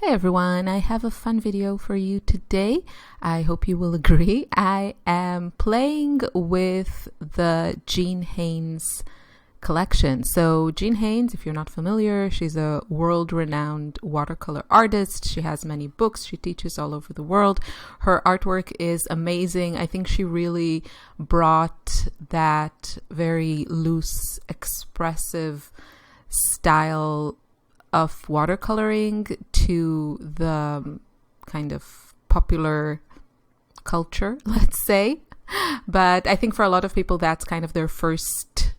Hi everyone, I have a fun video for you today. I hope you will agree. I am playing with the Jean Haines collection. So Jean Haines, if you're not familiar, she's a world-renowned watercolor artist. She has many books. She teaches all over the world. Her artwork is amazing. I think she really brought that very loose, expressive style of watercoloring to the kind of popular culture, let's say. But I think for a lot of people, that's kind of their first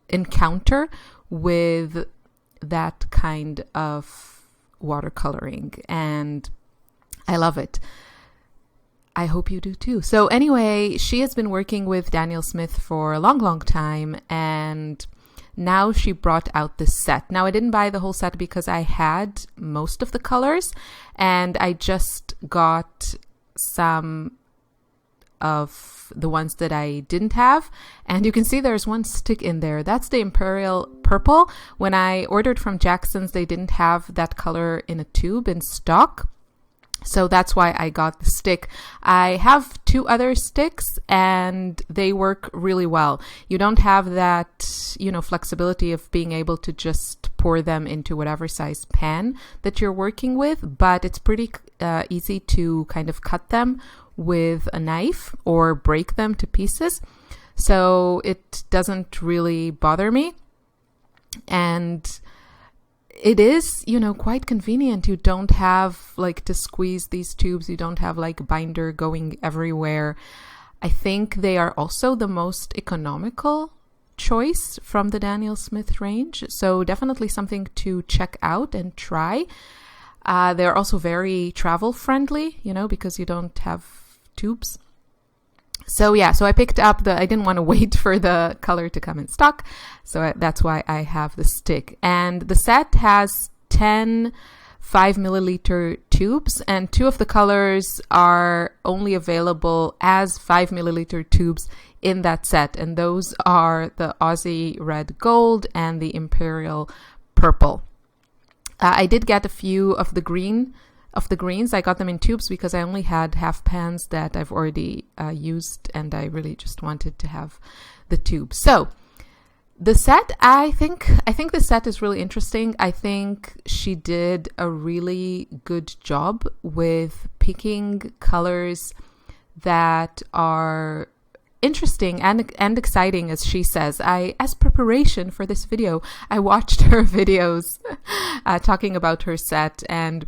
encounter with that kind of watercoloring, and I love it. I hope you do too. So anyway, she has been working with Daniel Smith for a long time, and now she brought out this set. Now I didn't buy the whole set because I had most of the colors, and I just got some of the ones that I didn't have. And you can see there's one stick in there. That's the Imperial purple. When I ordered from Jackson's, they didn't have that color in a tube in stock. So that's why I got the stick. I have two other sticks and they work really well. You don't have that, flexibility of being able to just pour them into whatever size pan that you're working with, but it's pretty easy to kind of cut them with a knife or break them to pieces. So it doesn't really bother me. And it is, quite convenient. You don't have to squeeze these tubes. You don't have binder going everywhere. I think they are also the most economical choice from the Daniel Smith range. So definitely something to check out and try. They're also very travel friendly, because you don't have tubes. So I picked up I didn't want to wait for the color to come in stock. So that's why I have the stick. And the set has 10 5-milliliter tubes, and two of the colors are only available as 5-milliliter tubes in that set. And those are the Aussie Red Gold and the Imperial Purple. I did get a few of the greens. I got them in tubes because I only had half pans that I've already used, and I really just wanted to have the tube. So the set, I think the set is really interesting. I think she did a really good job with picking colors that are interesting and exciting, as she says. As preparation for this video, I watched her videos talking about her set, and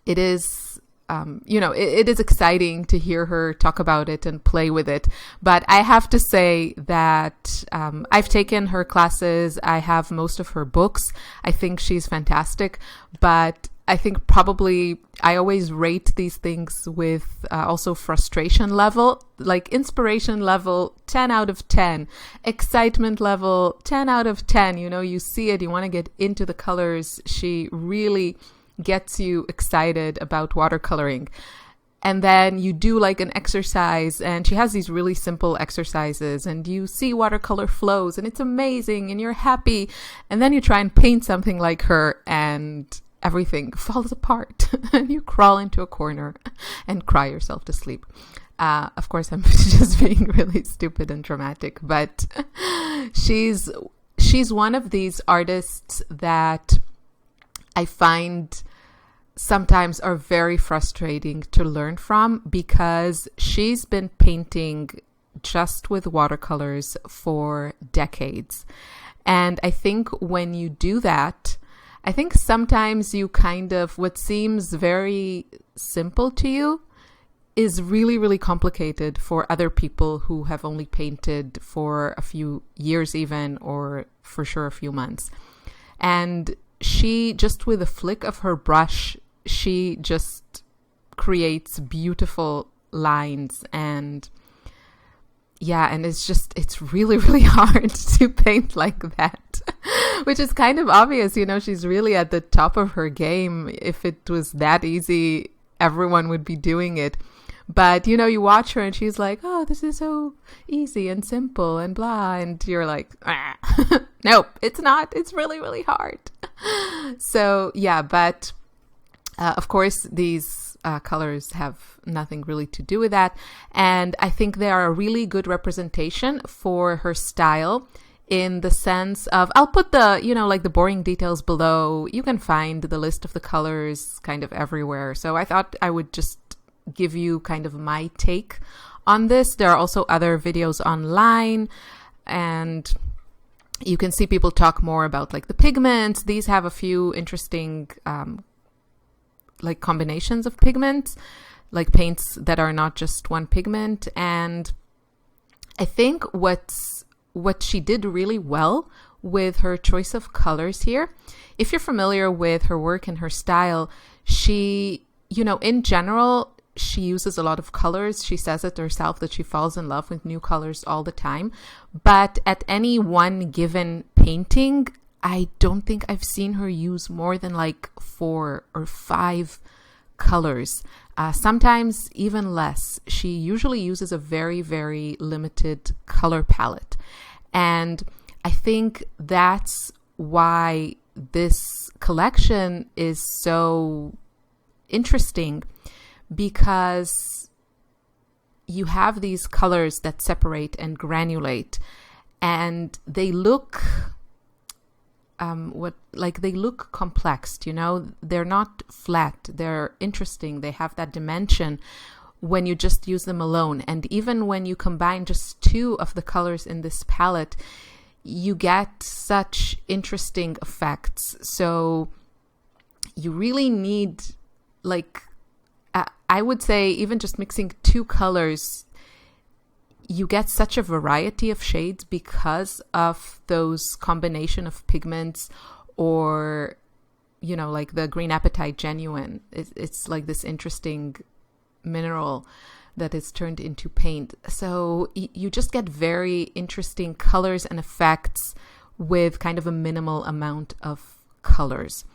it is, it is exciting to hear her talk about it and play with it. But I have to say that I've taken her classes. I have most of her books. I think she's fantastic. But I think probably I always rate these things with also frustration level, inspiration level, 10 out of 10, excitement level, 10 out of 10. You see it, you want to get into the colors. She really gets you excited about watercoloring. And then you do an exercise, and she has these really simple exercises, and you see watercolor flows, and it's amazing, and you're happy. And then you try and paint something like her, and everything falls apart. And you crawl into a corner and cry yourself to sleep. Of course, I'm just being really stupid and dramatic, but she's one of these artists that I find sometimes are very frustrating to learn from, because she's been painting just with watercolors for decades. And I think when you do that, I think sometimes you what seems very simple to you is really, really complicated for other people who have only painted for a few years even, or for sure a few months. And she, just with a flick of her brush, she just creates beautiful lines. And it's really, really hard to paint like that, which is kind of obvious. She's really at the top of her game. If it was that easy, everyone would be doing it. But, you watch her and she's like, oh, this is so easy and simple and blah. And you're like, nope, it's not. It's really, really hard. So, but Of course, these colors have nothing really to do with that. And I think they are a really good representation for her style, in the sense of, I'll put the, like the boring details below. You can find the list of the colors kind of everywhere. So I thought I would just give you kind of my take on this. There are also other videos online, and you can see people talk more about like the pigments. These have a few interesting like combinations of pigments, like paints that are not just one pigment. And I think what she did really well with her choice of colors here, if you're familiar with her work and her style, she, in general, she uses a lot of colors. She says it herself that she falls in love with new colors all the time. But at any one given painting, I don't think I've seen her use more than like 4 or 5 colors. Sometimes even less. She usually uses a very, very limited color palette. And I think that's why this collection is so interesting, because you have these colors that separate and granulate, and they look they look complex, they're not flat, they're interesting, they have that dimension when you just use them alone. And even when you combine just 2 of the colors in this palette, you get such interesting effects. So you really need, like, I would say even just mixing 2 colors, you get such a variety of shades because of those combination of pigments, or, like the Green Apatite Genuine. It's like this interesting mineral that is turned into paint. So you just get very interesting colors and effects with kind of a minimal amount of colors.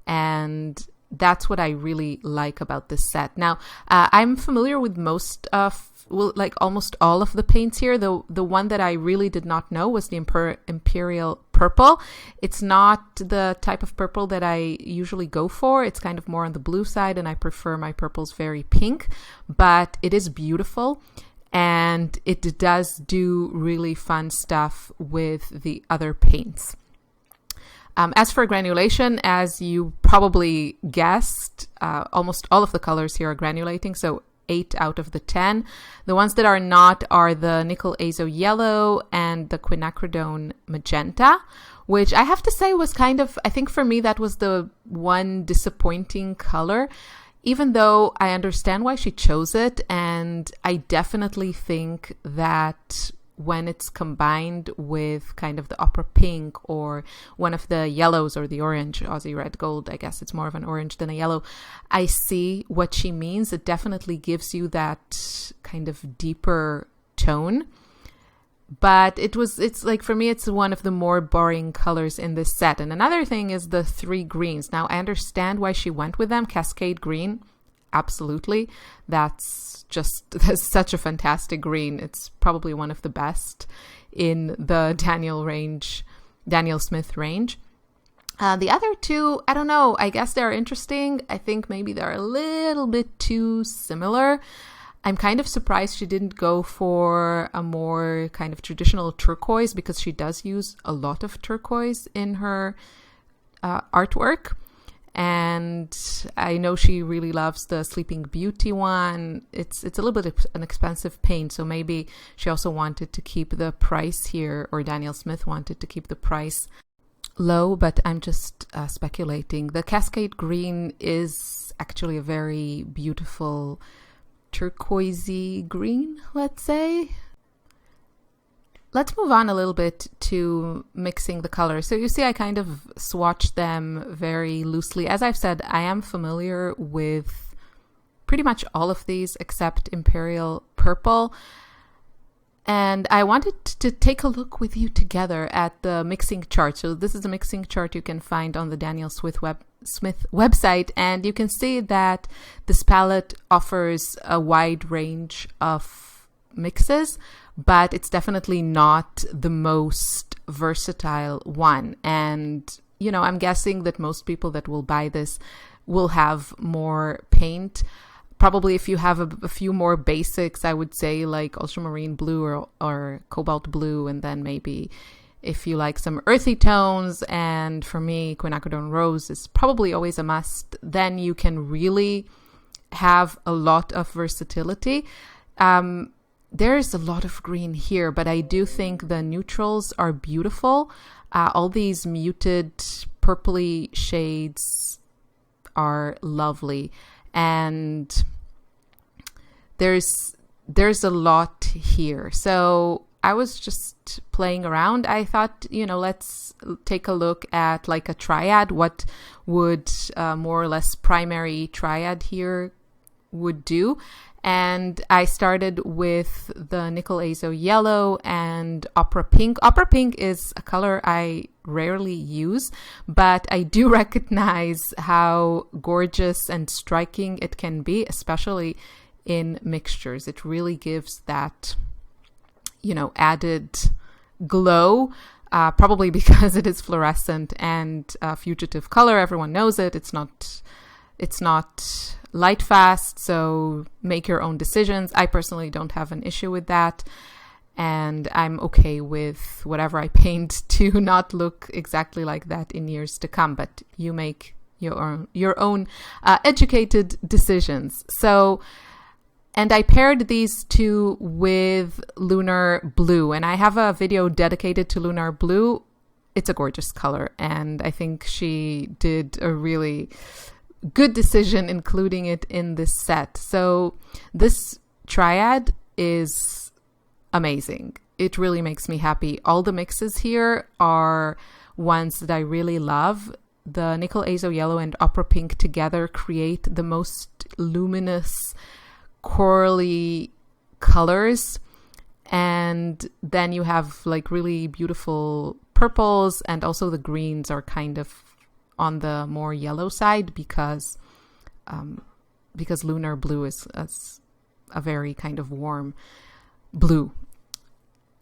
And that's what I really like about this set. Now, I'm familiar with almost all of the paints here. The one that I really did not know was the Imperial purple. It's not the type of purple that I usually go for. It's kind of more on the blue side, and I prefer my purples very pink, but it is beautiful. And it does do really fun stuff with the other paints. As for granulation, as you probably guessed, almost all of the colors here are granulating, so 8 out of the 10. The ones that are not are the Nickel Azo Yellow and the Quinacridone Magenta, which I have to say was kind of, I think for me, that was the one disappointing color, even though I understand why she chose it. And I definitely think that when it's combined with kind of the opera pink or one of the yellows or the orange, Aussie Red Gold, I guess it's more of an orange than a yellow, I see what she means. It definitely gives you that kind of deeper tone. But it's like, for me, it's one of the more boring colors in this set. And another thing is the 3 greens. Now, I understand why she went with them. Cascade green, absolutely. That's such a fantastic green. It's probably one of the best in the Daniel Smith range. The other 2, I don't know. I guess they're interesting. I think maybe they're a little bit too similar. I'm kind of surprised she didn't go for a more kind of traditional turquoise, because she does use a lot of turquoise in her artwork. And I know she really loves the Sleeping Beauty one. It's a little bit of an expensive paint, so maybe she also wanted to keep the price here, or Daniel Smith wanted to keep the price low, but I'm just speculating. The Cascade green is actually a very beautiful turquoisey green, let's say. Let's move on a little bit to mixing the colors. So you see, I kind of swatched them very loosely. As I've said, I am familiar with pretty much all of these except Imperial Purple. And I wanted to take a look with you together at the mixing chart. So this is a mixing chart you can find on the Daniel Smith website. And you can see that this palette offers a wide range of mixes, but it's definitely not the most versatile one. And, I'm guessing that most people that will buy this will have more paint. Probably if you have a few more basics, I would say like ultramarine blue or cobalt blue, and then maybe if you like some earthy tones, and for me, quinacridone rose is probably always a must, then you can really have a lot of versatility. There's a lot of green here, but I do think the neutrals are beautiful. All these muted purpley shades are lovely, and there's a lot here. So I was just playing around. I thought, let's take a look at like a triad. What would more or less primary triad here would do? And I started with the Nickel Azo Yellow and Opera Pink. Opera Pink is a color I rarely use, but I do recognize how gorgeous and striking it can be, especially in mixtures. It really gives that, added glow, probably because it is fluorescent and fugitive color. Everyone knows it. It's not light fast, so make your own decisions. I personally don't have an issue with that, and I'm okay with whatever I paint to not look exactly like that in years to come, but you make your own educated decisions. So, and I paired these two with Lunar Blue, and I have a video dedicated to Lunar Blue. It's a gorgeous color, and I think she did a really good decision including it in this set. So this triad is amazing. It really makes me happy. All the mixes here are ones that I really love. The Nickel Azo Yellow and Opera Pink together create the most luminous corally colors, and then you have like really beautiful purples, and also the greens are kind of on the more yellow side because Lunar Blue is a very kind of warm blue.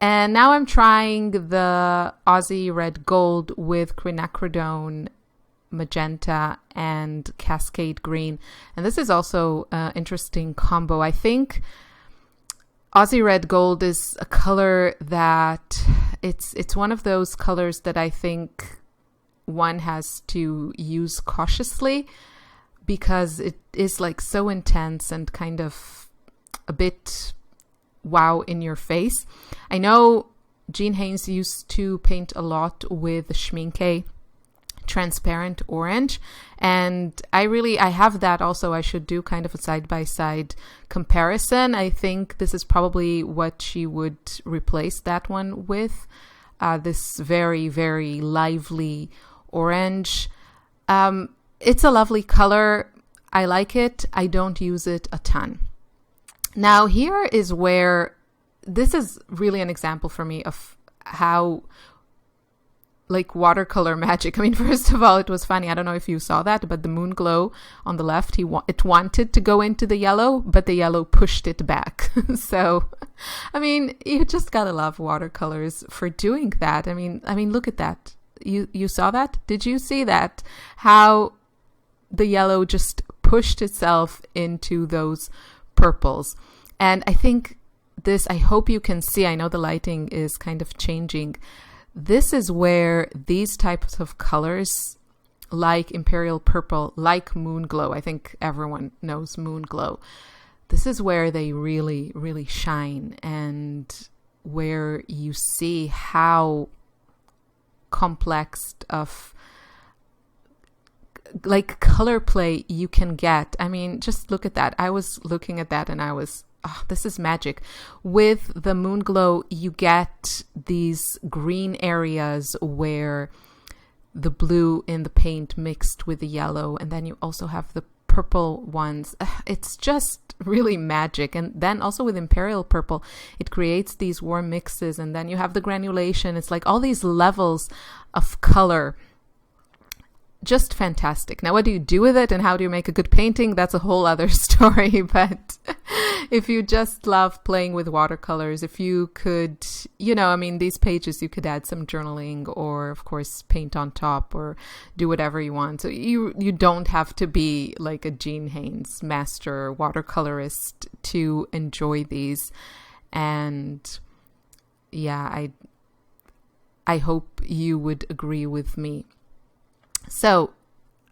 And now I'm trying the Aussie Red Gold with quinacridone magenta and Cascade green, and this is also an interesting combo. I think Aussie Red Gold is a color that it's one of those colors that I think one has to use cautiously, because it is like so intense and kind of a bit wow in your face. I know Jean Haines used to paint a lot with Schmincke transparent orange, and I have that also. I should do kind of a side-by-side comparison. I think this is probably what she would replace that one with, this very, very lively orange. It's a lovely color. I like it. I don't use it a ton. Now here is where this is really an example for me of how like watercolor magic. I mean, first of all, it was funny. I don't know if you saw that, but the moon glow on the left, it wanted to go into the yellow, but the yellow pushed it back. So, I mean, you just gotta love watercolors for doing that. I mean, look at that. You saw that? Did you see that? How the yellow just pushed itself into those purples. And I think this, I hope you can see, I know the lighting is kind of changing. This is where these types of colors, like Imperial Purple, like Moon Glow, I think everyone knows Moon Glow. This is where they really, really shine, and where you see how complex of like color play you can get. I mean, just look at that. I was looking at that and I was, this is magic. With the Moon Glow, you get these green areas where the blue in the paint mixed with the yellow, and then you also have the purple ones. It's just really magic. And then also with Imperial Purple, it creates these warm mixes, and then you have the granulation. It's like all these levels of color just fantastic. Now, what do you do with it and how do you make a good painting? That's a whole other story. But if you just love playing with watercolors, if you could, you know, I mean, these pages, you could add some journaling or, of course, paint on top or do whatever you want. So you don't have to be like a Jean Haines master watercolorist to enjoy these. And yeah, I hope you would agree with me. So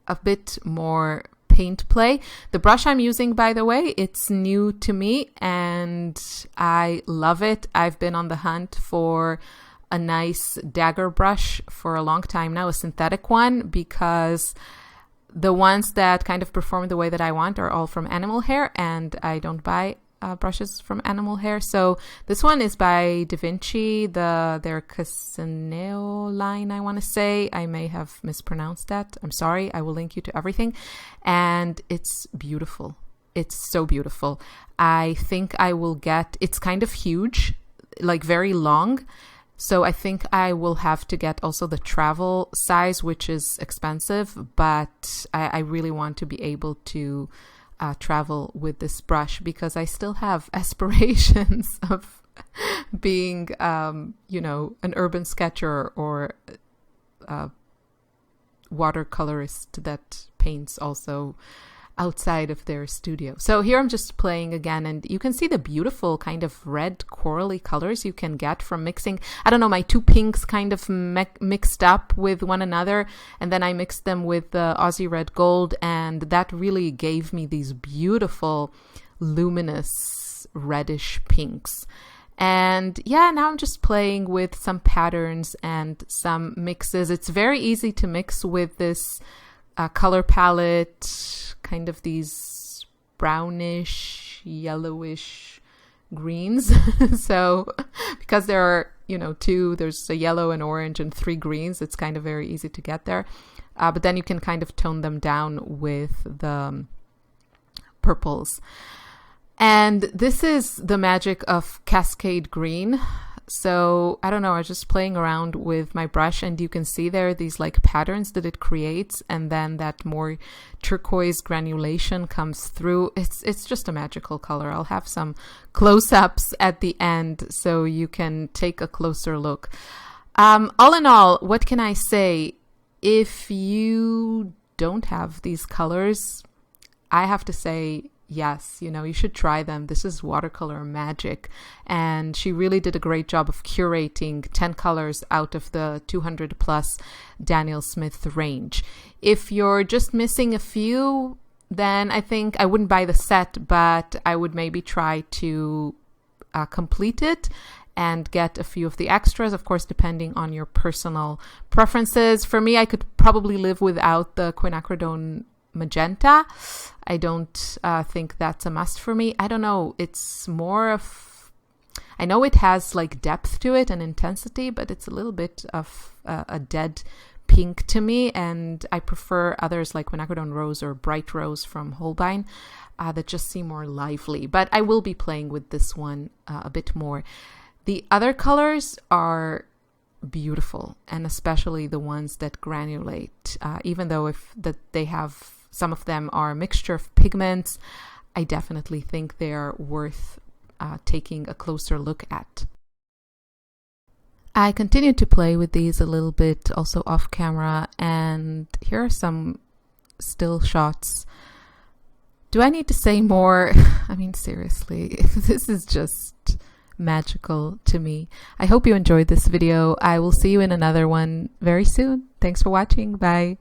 a bit more paint play. The brush I'm using, by the way, it's new to me and I love it. I've been on the hunt for a nice dagger brush for a long time now, a synthetic one, because the ones that kind of perform the way that I want are all from animal hair, and I don't buy brushes from animal hair. So this one is by Da Vinci, their Cascade line, I want to say. I may have mispronounced that. I'm sorry. I will link you to everything. And it's beautiful. It's so beautiful. I think I will get, it's kind of huge, like very long. So I think I will have to get also the travel size, which is expensive, but I really want to be able to travel with this brush because I still have aspirations of being, you know, an urban sketcher or a watercolorist that paints also outside of their studio. So here I'm just playing again, and you can see the beautiful kind of red corally colors you can get from mixing. I don't know, my two pinks kind of mixed up with one another, and then I mixed them with the Aussie Red Gold, and that really gave me these beautiful luminous reddish pinks. And yeah, now I'm just playing with some patterns and some mixes. It's very easy to mix with this color palette, kind of these brownish, yellowish greens. So because there are, you know, there's a yellow and orange and 3 greens, it's kind of very easy to get there. But then you can kind of tone them down with the purples. And this is the magic of Cascade green. So I don't know, I was just playing around with my brush, and you can see there these like patterns that it creates, and then that more turquoise granulation comes through. It's just a magical color. I'll have some close-ups at the end so you can take a closer look. All in all, what can I say? If you don't have these colors, I have to say, yes, you know, you should try them. This is watercolor magic. And she really did a great job of curating 10 colors out of the 200 plus Daniel Smith range. If you're just missing a few, then I think I wouldn't buy the set, but I would maybe try to complete it and get a few of the extras, of course, depending on your personal preferences. For me, I could probably live without the quinacridone magenta. I don't think that's a must for me. I don't know. It's more of, I know it has like depth to it and intensity, but it's a little bit of a dead pink to me. And I prefer others like quinacridone rose or bright rose from Holbein that just seem more lively. But I will be playing with this one a bit more. The other colors are beautiful, and especially the ones that granulate, even though they have, some of them are a mixture of pigments, I definitely think they are worth taking a closer look at. I continued to play with these a little bit also off camera, and here are some still shots. Do I need to say more? I mean, seriously, this is just magical to me. I hope you enjoyed this video. I will see you in another one very soon. Thanks for watching. Bye.